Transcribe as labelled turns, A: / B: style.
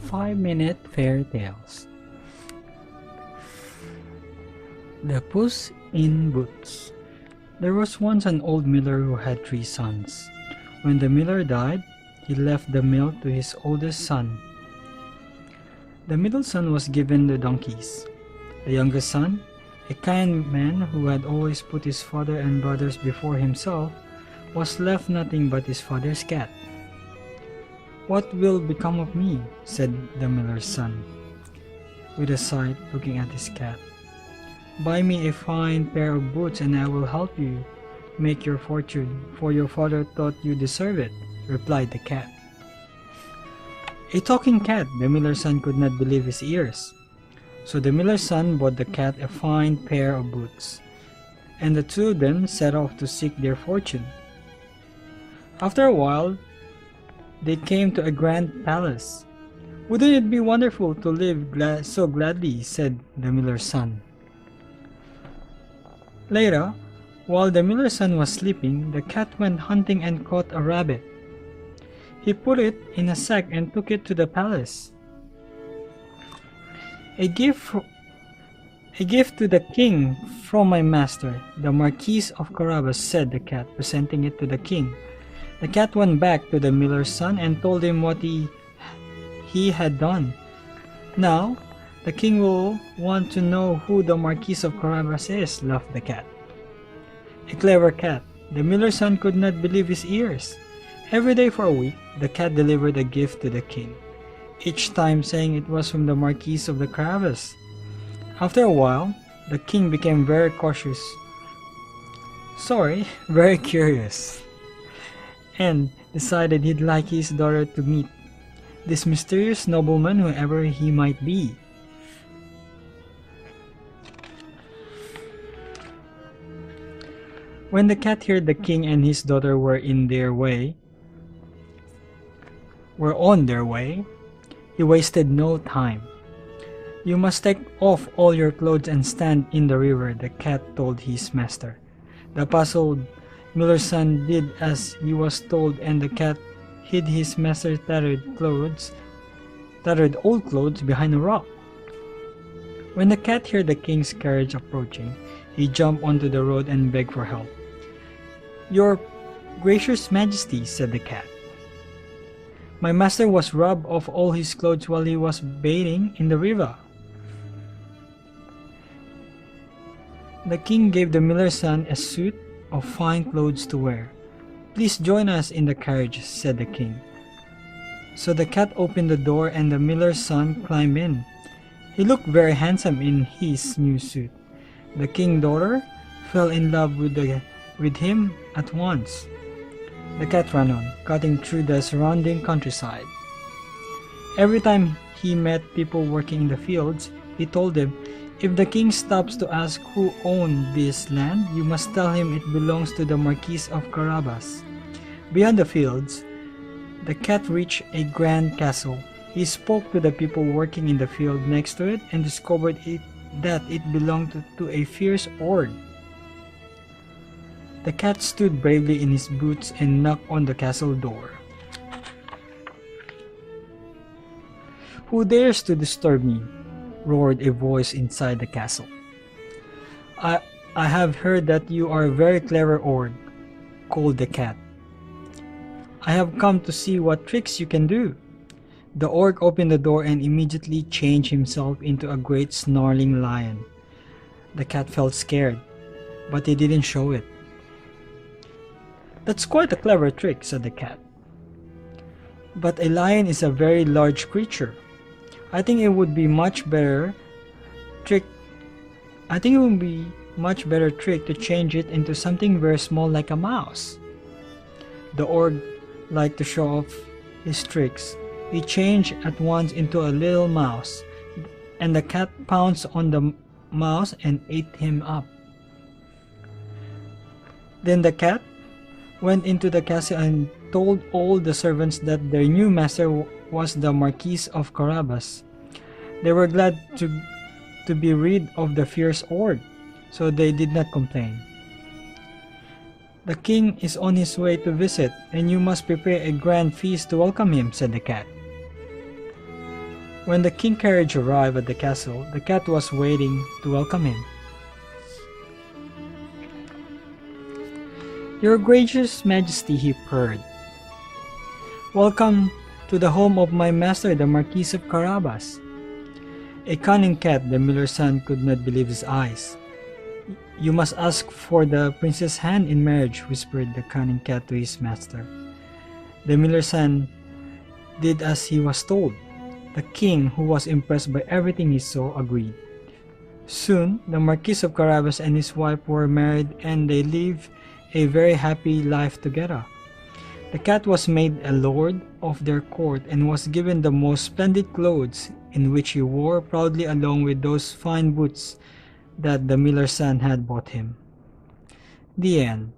A: 5-minute fairy tales. The Puss in Boots. There was once an old miller who had 3 sons. When the miller died, he left the mill to his oldest son. The middle son was given the donkeys. The youngest son, a kind man who had always put his father and brothers before himself, was left nothing but his father's cat. "What will become of me?" said the miller's son, with a sigh, looking at his cat. "Buy me a fine pair of boots and I will help you make your fortune, for your father thought you deserve it," replied the cat. A talking cat! The miller's son could not believe his ears. So the miller's son bought the cat a fine pair of boots, and the two of them set off to seek their fortune. After a while, they came to a grand palace. "Wouldn't it be wonderful to live so gladly?" said the miller's son. Later, while the miller's son was sleeping, the cat went hunting and caught a rabbit. He put it in a sack and took it to the palace. A gift to the king from my master, the Marquis of Carabas," said the cat, presenting it to the king. The cat went back to the miller's son and told him what he had done. "Now, the king will want to know who the Marquis of Carabas is," laughed the cat. A clever cat! The miller's son could not believe his ears. Every day for a week, the cat delivered a gift to the king, each time saying it was from the Marquis of the Carabas. After a while, the king became very very curious, and decided he'd like his daughter to meet this mysterious nobleman, whoever he might be. When the cat heard the king and his daughter were on their way, he wasted no time. "You must take off all your clothes and stand in the river," the cat told his master. The puzzled miller's son did as he was told, and the cat hid his master's tattered old clothes behind a rock. When the cat heard the king's carriage approaching, he jumped onto the road and begged for help. "Your gracious majesty," said the cat, "my master was robbed of all his clothes while he was bathing in the river." The king gave the miller's son a suit of fine clothes to wear. "Please join us in the carriage," said the king. So the cat opened the door and the miller's son climbed in. He looked very handsome in his new suit. The king's daughter fell in love with him at once. The cat ran on, cutting through the surrounding countryside. Every time he met people working in the fields, he told them, "If the king stops to ask who owned this land, you must tell him it belongs to the Marquis of Carabas." Beyond the fields, the cat reached a grand castle. He spoke to the people working in the field next to it and discovered that it belonged to a fierce horde. The cat stood bravely in his boots and knocked on the castle door. "Who dares to disturb me?" roared a voice inside the castle. I have heard that you are a very clever orc," called the cat. "I have come to see what tricks you can do." The orc opened the door and immediately changed himself into a great snarling lion. The cat felt scared, but he didn't show it. "That's quite a clever trick," said the cat. "But a lion is a very large creature. I think it would be much better trick to change it into something very small like a mouse." The orc liked to show off his tricks. He changed at once into a little mouse, and the cat pounced on the mouse and ate him up. Then the cat went into the castle and told all the servants that their new master was the Marquis of Carabas. They were glad to be rid of the fierce horde, so they did not complain. "The king is on his way to visit, and you must prepare a grand feast to welcome him," said the cat. When the king carriage arrived at the castle, the cat was waiting to welcome him. "Your gracious majesty," he purred. "Welcome to the home of my master, the Marquis of Carabas." A cunning cat, the miller's son could not believe his eyes. "You must ask for the princess' hand in marriage," whispered the cunning cat to his master. The miller's son did as he was told. The king, who was impressed by everything he saw, agreed. Soon, the Marquis of Carabas and his wife were married, and they lived a very happy life together. The cat was made a lord of their court and was given the most splendid clothes, in which he wore proudly, along with those fine boots that the miller's son had bought him. The end.